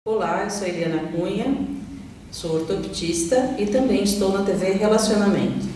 Olá, eu sou Eliana Cunha, sou ortoptista e também estou na TV Relacionamento.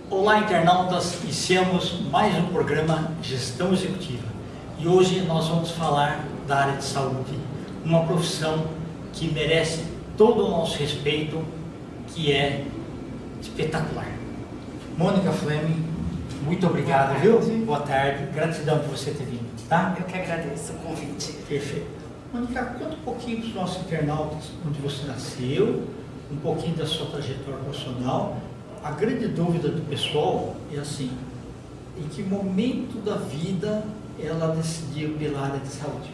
Olá, internautas, iniciamos mais um programa Gestão Executiva e hoje nós vamos falar da área de saúde, uma profissão que merece todo o nosso respeito, que é espetacular. Mônica Fleming, muito obrigado, viu? Boa tarde, gratidão por você ter vindo, tá? Eu que agradeço o convite. Perfeito. Mônica, conta um pouquinho para os nossos internautas onde você nasceu, um pouquinho da sua trajetória profissional. A grande dúvida do pessoal é assim, em que momento da vida ela decidiu pela área de saúde?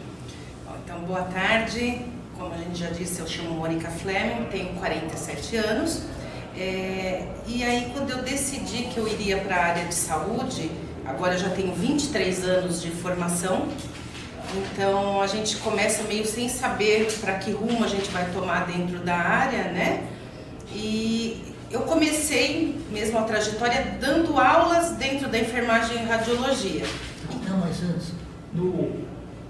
Então, boa tarde. Como a gente já disse, eu chamo Mônica Fleming, tenho 47 anos. E aí, quando eu decidi que eu iria para a área de saúde, agora eu já tenho 23 anos de formação, então a gente começa meio sem saber para que rumo a gente vai tomar dentro da área, né? E eu comecei mesmo a trajetória dando aulas dentro da enfermagem e radiologia. Não, mas antes, no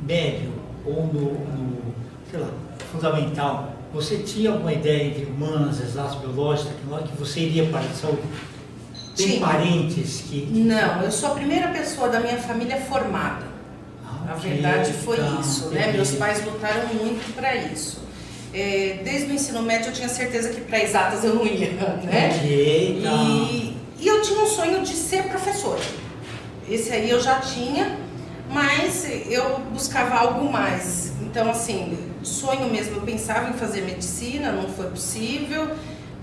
médio ou no sei lá, fundamental, você tinha alguma ideia de humanas, exatas, biológicas, tecnológicas, que você iria para a saúde? Tem parentes que... Não, eu sou a primeira pessoa da minha família formada. Na verdade foi isso, né? Meus pais lutaram muito para isso. Desde o ensino médio eu tinha certeza que para exatas eu não ia, né? E eu tinha um sonho de ser professora. Esse aí eu já tinha, mas eu buscava algo mais. Então, assim, sonho mesmo, eu pensava em fazer medicina, não foi possível.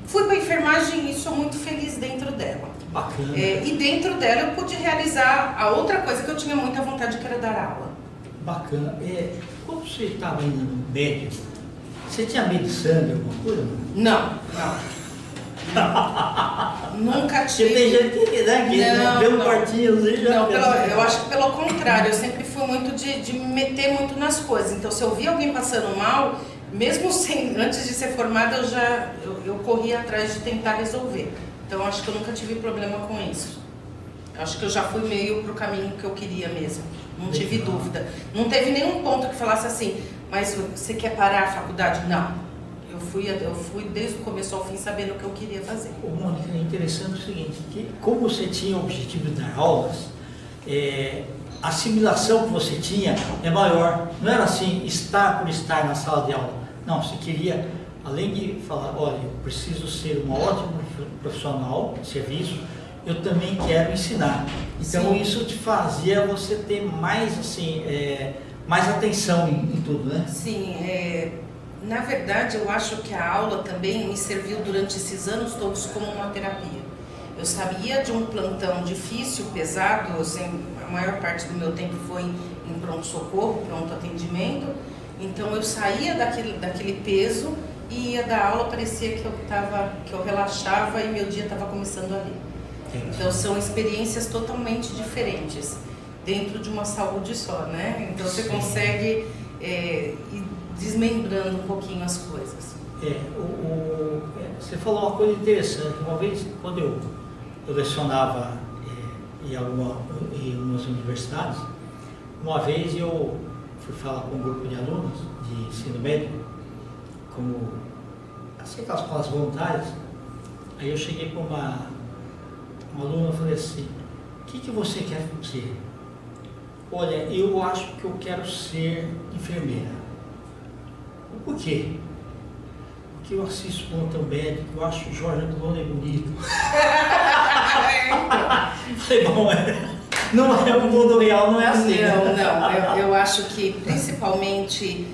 Fui para a enfermagem e sou muito feliz dentro dela. Bacana. E dentro dela eu pude realizar a outra coisa que eu tinha muita vontade, que era dar aula. Bacana. Quando você estava indo no médico, você tinha medo de sangue, alguma coisa? Não. Nunca tive. Porque tem gente que, né, que vê um quartinho assim já... Não, eu acho que pelo contrário, eu sempre fui muito de me meter muito nas coisas. Então, se eu via alguém passando mal, mesmo antes de ser formada, eu corria atrás de tentar resolver. Então, eu acho que eu nunca tive problema com isso. Eu acho que eu já fui meio pro caminho que eu queria mesmo. Não tive dúvida. Não teve nenhum ponto que falasse assim, mas você quer parar a faculdade? Não. Eu fui desde o começo ao fim sabendo o que eu queria fazer. Mônica, é interessante o seguinte, que como você tinha o objetivo de dar aulas, a assimilação que você tinha é maior. Não era assim, estar por estar na sala de aula. Não, você queria, além de falar, olha, eu preciso ser uma ótima profissional de serviço, eu também quero ensinar. Então Sim. Isso te fazia você ter mais, assim, mais atenção em tudo, né? Sim, na verdade, eu acho que a aula também me serviu durante esses anos todos como uma terapia. Eu sabia de um plantão difícil, pesado, assim, a maior parte do meu tempo foi em pronto-socorro, pronto-atendimento. Então eu saía daquele peso e ia dar aula, parecia que eu relaxava e meu dia estava começando ali. Então são experiências totalmente diferentes dentro de uma saúde só, né? Então você consegue ir desmembrando um pouquinho as coisas. Você falou uma coisa interessante. Uma vez, quando eu lecionava em algumas universidades, uma vez eu fui falar com um grupo de alunos de ensino médio, como assim, aquelas escolas voluntárias. Aí eu cheguei para uma aluna e falei assim, o que você quer ser? Olha, eu acho que eu quero ser enfermeira. Por quê? Porque eu assisto Plantão Médico, eu acho o Jorge Angeloni bonito. Falei, bom, não é o mundo real, não é assim. Não, eu acho que principalmente,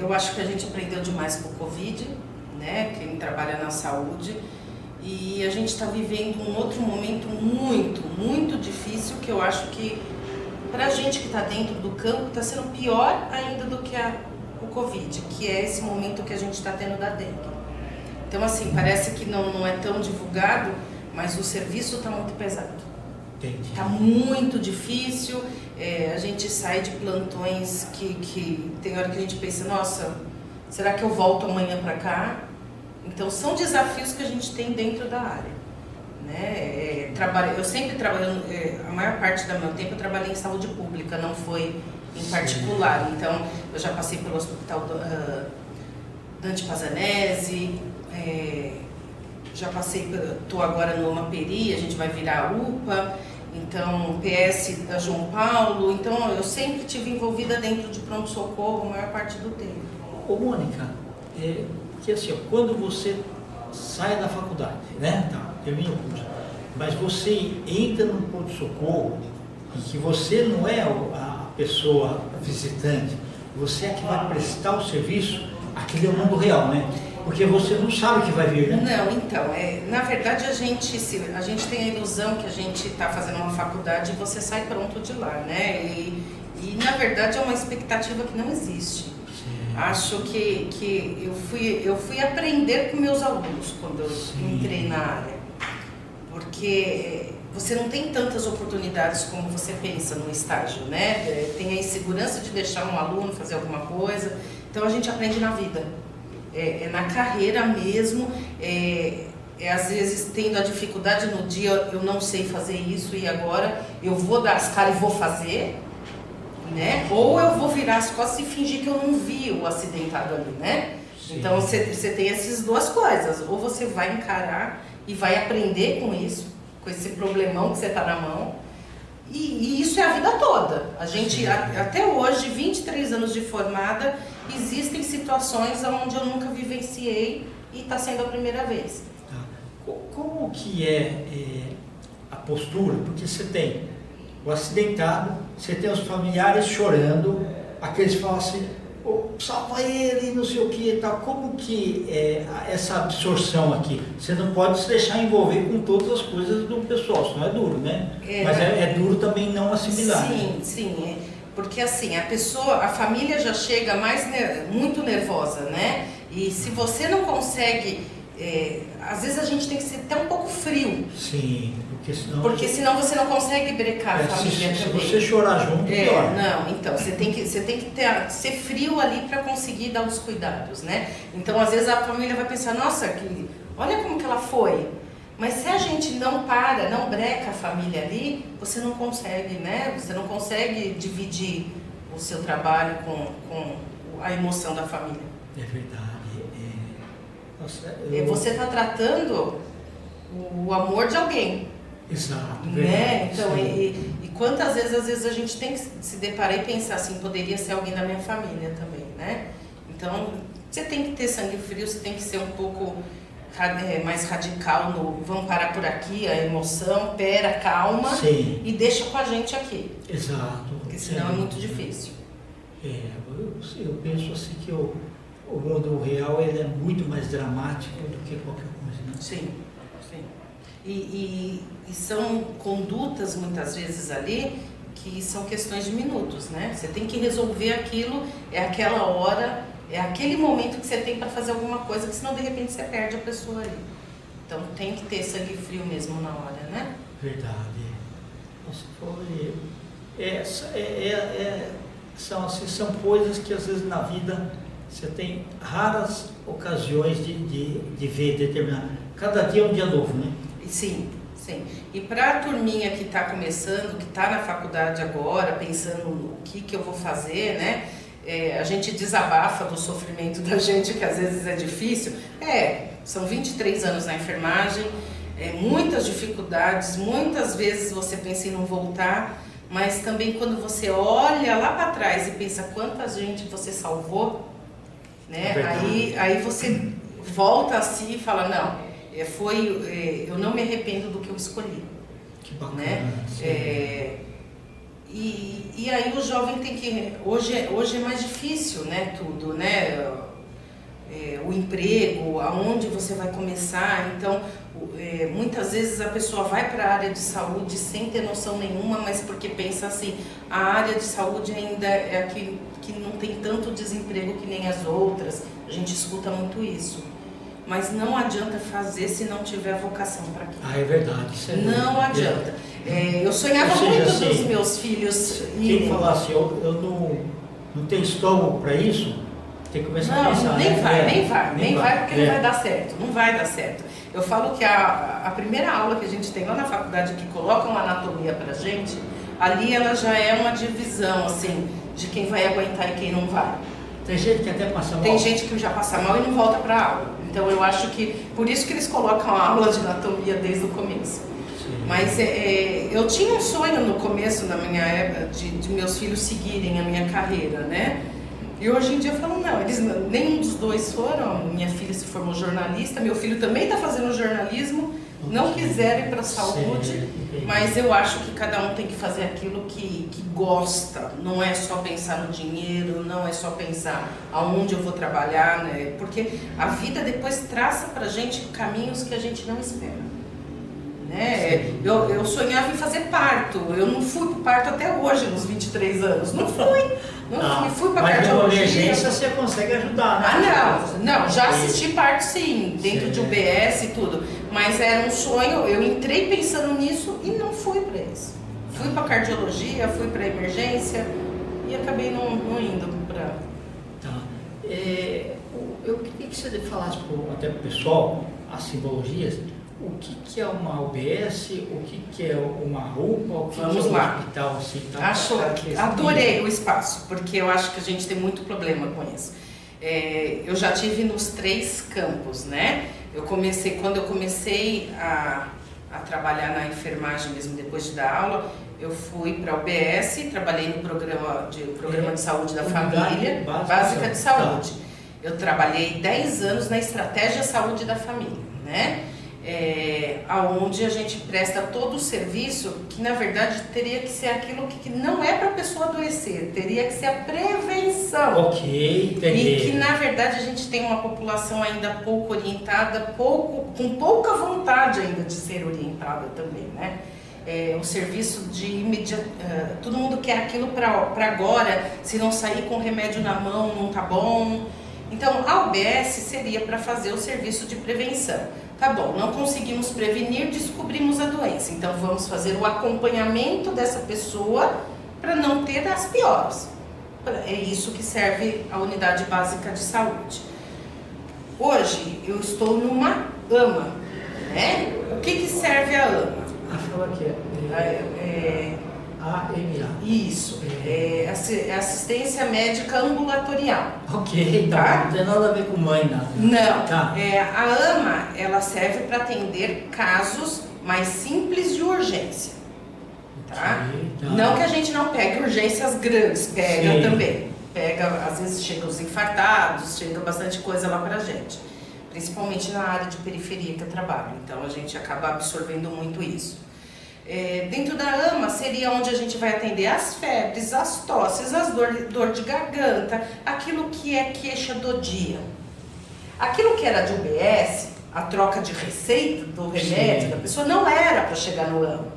eu acho que a gente aprendeu demais com o Covid, né? Quem trabalha na saúde. E a gente está vivendo um outro momento muito, muito difícil, que eu acho que para a gente que está dentro do campo está sendo pior ainda do que o Covid, que é esse momento que a gente está tendo da dengue. Então, assim, parece que não é tão divulgado, mas o serviço está muito pesado. Está muito difícil, a gente sai de plantões que tem hora que a gente pensa, nossa, será que eu volto amanhã para cá? Então, são desafios que a gente tem dentro da área. né? Eu sempre trabalhei, a maior parte do meu tempo eu trabalhei em saúde pública, não foi em particular. Então, eu já passei pelo Hospital Dante Pazanese, já passei, estou agora no Amaperi, a gente vai virar UPA, então PS da João Paulo, então eu sempre estive envolvida dentro de pronto-socorro a maior parte do tempo. Ô Mônica, porque assim, ó, quando você sai da faculdade, né, termina o curso, mas você entra no pronto-socorro e que você não é a pessoa visitante, você é que vai prestar o serviço, aquele é o mundo real, né? Porque você não sabe o que vai vir, né? Não, então, na verdade a gente tem a ilusão que a gente está fazendo uma faculdade e você sai pronto de lá, né? E na verdade é uma expectativa que não existe. Sim. Acho que eu fui aprender com meus alunos quando eu entrei na área. Porque você não tem tantas oportunidades como você pensa no estágio, né? Tem a insegurança de deixar um aluno fazer alguma coisa, então a gente aprende na vida. Na carreira mesmo, às vezes tendo a dificuldade no dia, eu não sei fazer isso e agora eu vou dar as caras e vou fazer, né? Ou eu vou virar as costas e fingir que eu não vi o acidentado ali, né? Sim. Então você tem essas duas coisas, ou você vai encarar e vai aprender com isso, com esse problemão que você está na mão, e isso é a vida toda. A gente, até hoje, 23 anos de formada, existem situações onde eu nunca vivenciei e está sendo a primeira vez. Tá. Como que a postura? Porque você tem o acidentado, você tem os familiares chorando, aqueles que falam assim, salva ele, não sei o que e tal. Como que é essa absorção aqui? Você não pode se deixar envolver com todas as coisas do pessoal, senão é duro, né? Mas é duro também não assimilar. Sim, né? Sim. Porque assim, a família já chega muito nervosa, né? E se você não consegue, às vezes a gente tem que ser até um pouco frio. Sim, porque senão você não consegue brecar a família se também. Se você chorar junto, pior. Não, então, você tem que ser frio ali para conseguir dar os cuidados, né? Então, às vezes a família vai pensar, nossa, olha como que ela foi. Mas se a gente não breca a família ali, você não consegue, né? Você não consegue dividir o seu trabalho com a emoção da família. É verdade. Nossa, Você está tratando o amor de alguém. Exato. Né? Então, e quantas vezes, às vezes a gente tem que se deparar e pensar assim, poderia ser alguém da minha família também, né? Então, você tem que ter sangue frio, você tem que ser um pouco mais radical no vamos parar por aqui, a emoção, calma. Sim. E deixa com a gente aqui. Exato. Porque senão é muito difícil. Eu penso assim que o mundo real ele é muito mais dramático do que qualquer coisa, né? Sim. E são condutas muitas vezes ali que são questões de minutos, né? Você tem que resolver aquilo, aquela hora, aquele momento que você tem para fazer alguma coisa, que senão de repente você perde a pessoa ali. Então tem que ter sangue frio mesmo na hora, né? Verdade. Nossa, são coisas que às vezes na vida você tem raras ocasiões de ver determinado. Cada dia é um dia novo, né? Sim. E para a turminha que está começando, que está na faculdade agora, pensando no que eu vou fazer, né? A gente desabafa do sofrimento da gente, que às vezes é difícil. São 23 anos na enfermagem, muitas dificuldades, muitas vezes você pensa em não voltar, mas também quando você olha lá para trás e pensa quanta gente você salvou, né? Aí você volta assim e fala, não, eu não me arrependo do que eu escolhi. Que bacana. Né? E aí o jovem tem que... Hoje é mais difícil, né, tudo, né? O emprego, aonde você vai começar. Então, muitas vezes a pessoa vai para a área de saúde sem ter noção nenhuma, mas porque pensa assim, a área de saúde ainda é a que não tem tanto desemprego que nem as outras. A gente escuta muito isso. Mas não adianta fazer se não tiver vocação para aquilo. É verdade. Não adianta. Eu sonhava muito dos meus filhos. Quem falar assim, eu não tenho estômago para isso, tem que começar a pensar. Nem vai porque não vai dar certo. Não vai dar certo. Eu falo que a primeira aula que a gente tem lá na faculdade, que coloca uma anatomia pra gente, ali ela já é uma divisão, assim, de quem vai aguentar e quem não vai. Tem gente que até passa mal. Tem gente que já passa mal e não volta pra aula. Então eu acho que, por isso que eles colocam a aula de anatomia desde o começo. Sim. Mas eu tinha um sonho no começo da minha época de meus filhos seguirem a minha carreira, né? E hoje em dia eu falo, não, eles, nenhum dos dois foram. Minha filha se formou jornalista, meu filho também está fazendo jornalismo, não quiseram ir para a saúde, mas eu acho que cada um tem que fazer aquilo que gosta. Não é só pensar no dinheiro, não é só pensar aonde eu vou trabalhar, né? Porque a vida depois traça para a gente caminhos que a gente não espera. Né? Eu sonhava em fazer parto, eu não fui para o parto até hoje, nos 23 anos, não fui. Fui para cardiologia. Mas emergência você consegue ajudar, né? Não, já assisti parto sim, dentro de UBS e tudo, mas era um sonho, eu entrei pensando nisso e não fui para isso. Fui para cardiologia, fui para emergência e acabei não indo para... Tá. Eu queria que você falasse até para o pessoal as simbologias. O que é uma UBS, o que é uma UPA, o que é um hospital assim, tá? Adorei o espaço, porque eu acho que a gente tem muito problema com isso. Eu já tive nos 3 campos, né? Quando eu comecei a trabalhar na enfermagem mesmo depois de dar aula, eu fui para a UBS, trabalhei no programa de saúde da família, básica de saúde. Eu trabalhei 10 anos na estratégia saúde da família, né? Onde a gente presta todo o serviço que na verdade teria que ser aquilo que não é para a pessoa adoecer, teria que ser a prevenção. Ok, entendi. E que na verdade a gente tem uma população ainda pouco orientada, com pouca vontade ainda de ser orientada também, né? O serviço de imediato, todo mundo quer aquilo para agora, se não sair com o remédio na mão não tá bom. Então a UBS seria para fazer o serviço de prevenção. Tá bom, não conseguimos prevenir, descobrimos a doença. Então vamos fazer o acompanhamento dessa pessoa para não ter as piores. É isso que serve a unidade básica de saúde. Hoje eu estou numa AMA, né? O que serve a AMA? Fala aqui. AMA. Isso, é assistência médica ambulatorial. Ok, tá. Não tem nada a ver com mãe, nada. Não, tá. A AMA, ela serve para atender casos mais simples de urgência. Tá? Okay, tá. Não que a gente não pegue urgências grandes, pega Sim. também. Pega, às vezes chega os infartados, chega bastante coisa lá pra gente. Principalmente na área de periferia que eu trabalho. Então a gente acaba absorvendo muito isso. Dentro da AMA seria onde a gente vai atender as febres, as tosses, as dor de garganta, aquilo que é queixa do dia. Aquilo que era de UBS, a troca de receita do remédio, sim, da pessoa, não era para chegar no AMA.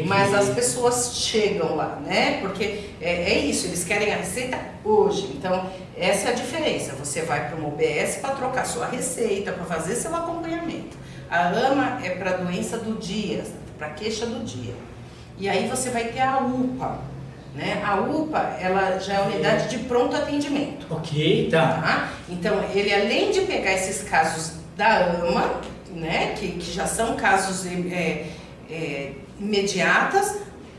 Mas as pessoas chegam lá, né? Porque é isso, eles querem a receita hoje. Então, essa é a diferença. Você vai para uma UBS para trocar sua receita, para fazer seu acompanhamento. A AMA é para a doença do dia, para a queixa do dia. E aí você vai ter a UPA, né? A UPA, ela já é a unidade de pronto atendimento. Ok, tá. Então, ele além de pegar esses casos da AMA, né? Que já são casos imediatas,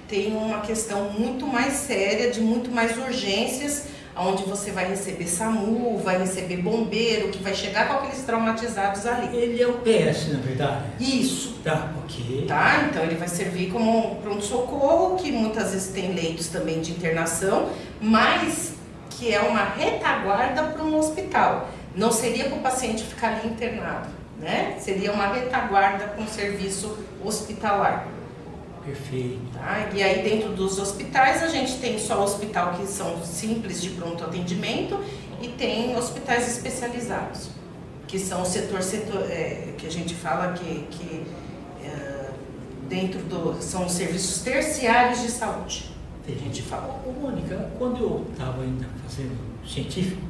tem uma questão muito mais séria, de muito mais urgências, onde você vai receber SAMU, vai receber bombeiro, que vai chegar com aqueles traumatizados ali. Ele é o PS, na verdade? Isso. Tá, ok. Tá? Então ele vai servir como um pronto-socorro, que muitas vezes tem leitos também de internação, mas que é uma retaguarda para um hospital. Não seria para o paciente ficar ali internado, né? Seria uma retaguarda para um serviço hospitalar. Perfeito. Tá? E aí dentro dos hospitais a gente tem só hospital que são simples de pronto atendimento e tem hospitais especializados, que são o setor que a gente fala que são os serviços terciários de saúde, que a gente fala. Mônica, quando eu estava ainda fazendo científico,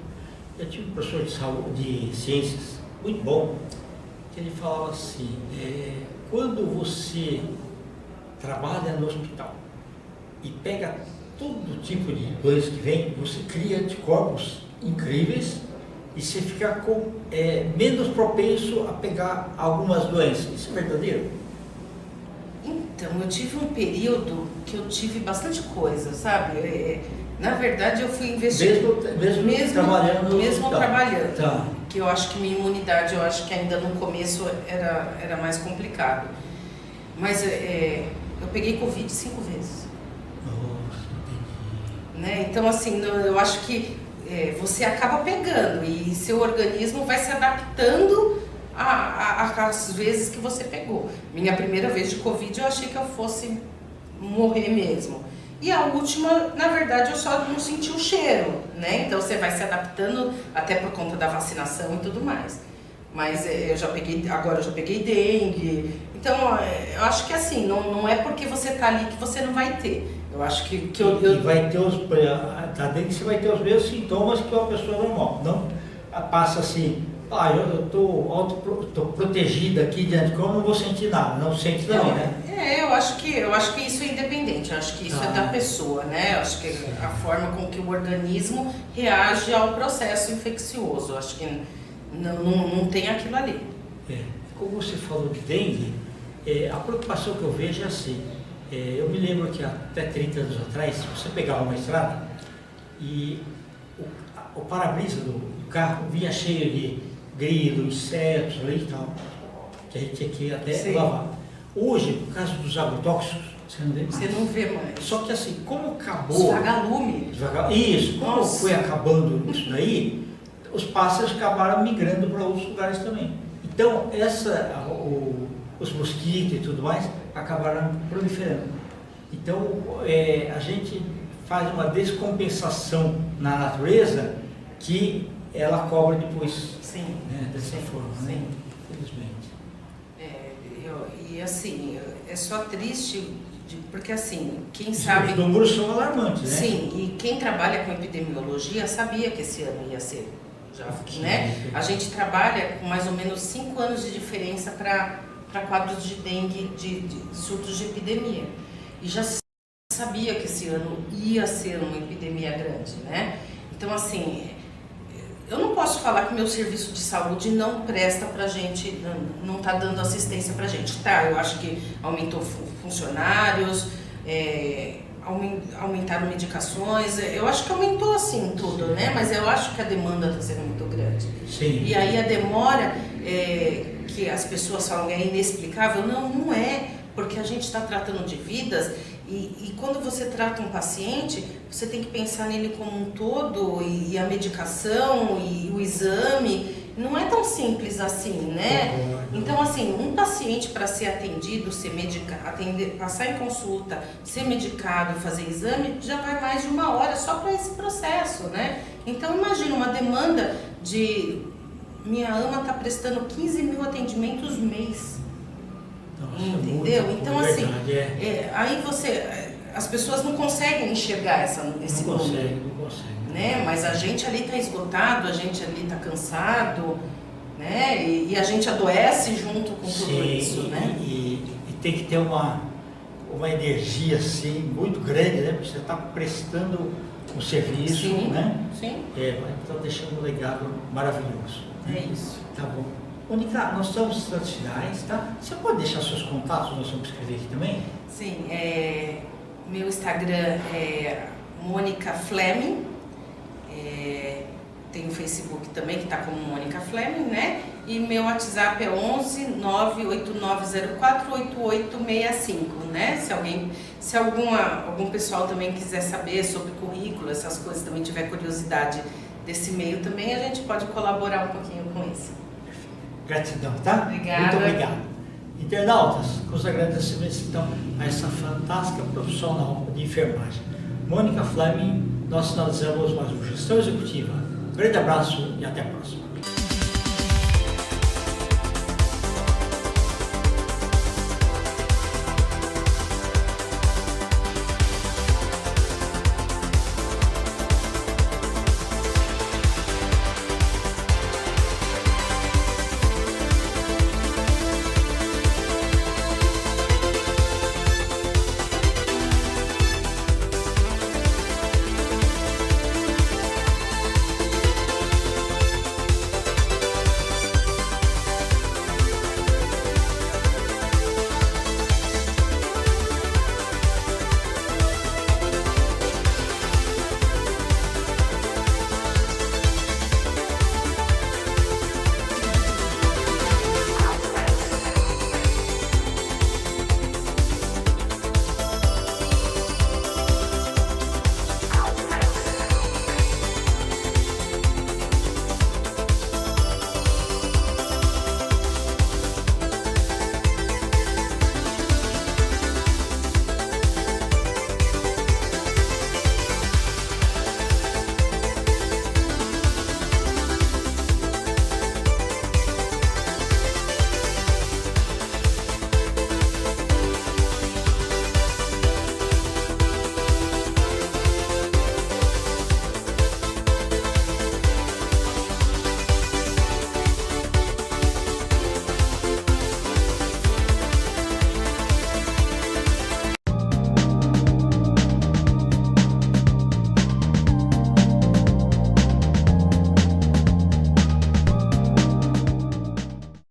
eu tive um professor de saúde, de ciências muito bom, que ele falava assim, quando você trabalha no hospital e pega todo tipo de doença que vem, você cria anticorpos incríveis e você fica menos propenso a pegar algumas doenças. Isso é verdadeiro? Então, eu tive um período que eu tive bastante coisa, sabe? Na verdade, eu fui investir... Mesmo trabalhando? Mesmo trabalhando. Tá. Que eu acho que minha imunidade, eu acho que ainda no começo era mais complicado. Mas eu peguei Covid 5 vezes. Nossa, Né? Então, assim, eu acho que você acaba pegando e seu organismo vai se adaptando às vezes que você pegou. Minha primeira vez de Covid eu achei que eu fosse morrer mesmo. E a última, na verdade, eu só não senti o cheiro, né? Então você vai se adaptando até por conta da vacinação e tudo mais. Mas agora eu já peguei dengue. Então, eu acho que assim, não é porque você tá ali que você não vai ter. Eu acho que E vai ter da dengue você vai ter os mesmos sintomas que uma pessoa normal. Não passa assim, eu tô protegida aqui diante de como, não vou sentir nada. Não sente também, né? Eu acho que isso é independente, eu acho que isso é da pessoa, né? Eu acho que a forma com que o organismo reage ao processo infeccioso, eu acho que não tem aquilo ali. Como você falou de dengue, a preocupação que eu vejo é assim, eu me lembro que até 30 anos atrás, você pegava uma estrada e o para-brisa do carro vinha cheio de grilo, insetos ali e tal, que a gente tinha que até lavar. Hoje, por causa dos agrotóxicos, você não vê mais. Você não vê mais. Só que assim, como acabou... Os vagalume. Isso, como foi acabando isso daí, os pássaros acabaram migrando para outros lugares também. Então, os mosquitos e tudo mais acabaram proliferando. Então, a gente faz uma descompensação na natureza que ela cobra depois. Sim. Né, dessa forma, sim. Né? Infelizmente. E assim, é só triste, porque assim, quem sabe... Os números são alarmantes, né? Sim, e quem trabalha com epidemiologia sabia que esse ano ia ser, né? A gente trabalha com mais ou menos 5 anos de diferença para quadros de dengue, de surtos de epidemia. E já se sabia que esse ano ia ser uma epidemia grande, né? Então, assim, eu não posso falar que meu serviço de saúde não presta pra gente, não tá dando assistência pra gente. Tá, eu acho que aumentou funcionários, aumentaram medicações, eu acho que aumentou assim tudo, né? Mas eu acho que a demanda está sendo muito grande. Sim. E aí a demora, que as pessoas falam que é inexplicável, não é, porque a gente está tratando de vidas e quando você trata um paciente, você tem que pensar nele como um todo e a medicação e o exame, não é tão simples assim, né? Então, assim, um paciente para ser atendido, ser medicado, passar em consulta, ser medicado, fazer exame, já vai mais de 1 hora só para esse processo, né? Então, imagina uma demanda de... Minha ama está prestando 15 mil atendimentos mês. Nossa, entendeu? Então, assim, verdade, aí as pessoas não conseguem enxergar esse número. Não consegue. Né? Mas a gente ali está esgotado, a gente ali está cansado, né? E a gente adoece junto com tudo isso, né? E tem que ter uma energia assim muito grande, né? Porque você está prestando um serviço, sim, né? Sim. Está deixando um legado maravilhoso. Né? É isso. Tá bom. Mônica, nós estamos nos instantes finais, tá? Você pode deixar seus contatos, nós vamos escrever aqui também? Sim, meu Instagram é Mônica Fleming, tem o Facebook também, que está como Mônica Fleming, né? E meu WhatsApp é 11 98904 8865, né? Se algum pessoal também quiser saber sobre currículo, essas coisas, também tiver curiosidade desse meio também, a gente pode colaborar um pouquinho com isso. Gratidão, tá? Obrigada. Muito obrigado. Internautas, com os agradecimentos então a essa fantástica profissional de enfermagem. Mônica Fleming, nós finalizamos mais uma Gestão Executiva. Um grande abraço e até a próxima.